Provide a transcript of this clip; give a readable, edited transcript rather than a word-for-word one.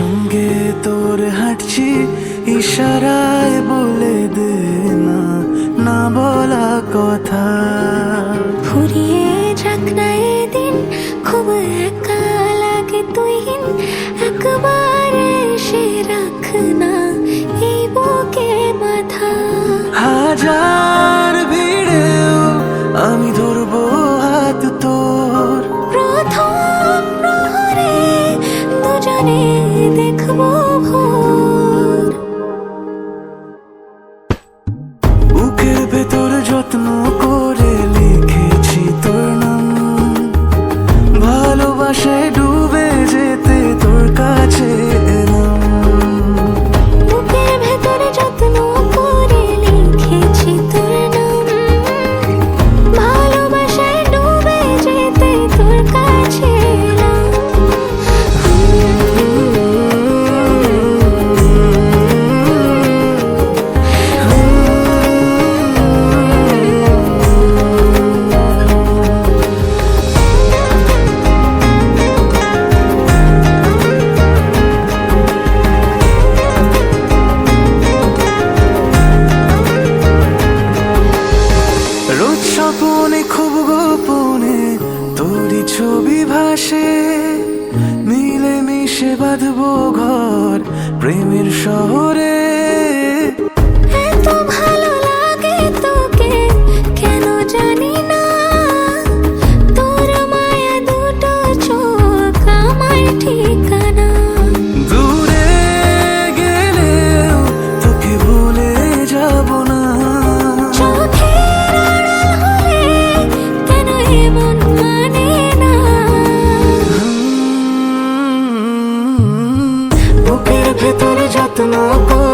সঙ্গে তোর হাঁটছি, ইশারায় বলে দে না না বলা কথা। ফুরিয়ে যাক না এদিন, খুব একা লাগে তুই একবার এসে রাখ না এই বুকে মাথা। হাজার ভিড়েও আমি ধরবো হাত তোর, প্রথম প্রহরে দুজনে দেখবো ভোর। বুকের ভেতর যত্ন করে লিখেছি তোর নাম, ভালোবাসায় ডুবে যেতে তোর কাছে এলাম। বুকের ভেতরে যত্ন করে লিখেছি তোর নাম, ভালোবাসায় ডুবে যেতে তোর কাছে এলাম। রোজ স্বপনে খুব গোপনে তোরই ছবি ভাসে, মিলে মিশে বাঁধবো ঘর প্রেমের শহরে। এত ভালো লাগে তোকে কেন জানি না, তোর মায়া দুটো চোখ আমার ঠিকানা। দূরে গেলেও তোকে ভুলে যাব না, চোখের আড়াল হলে কেন এমন মানে না। বুকের ভেতরে যত্ন করে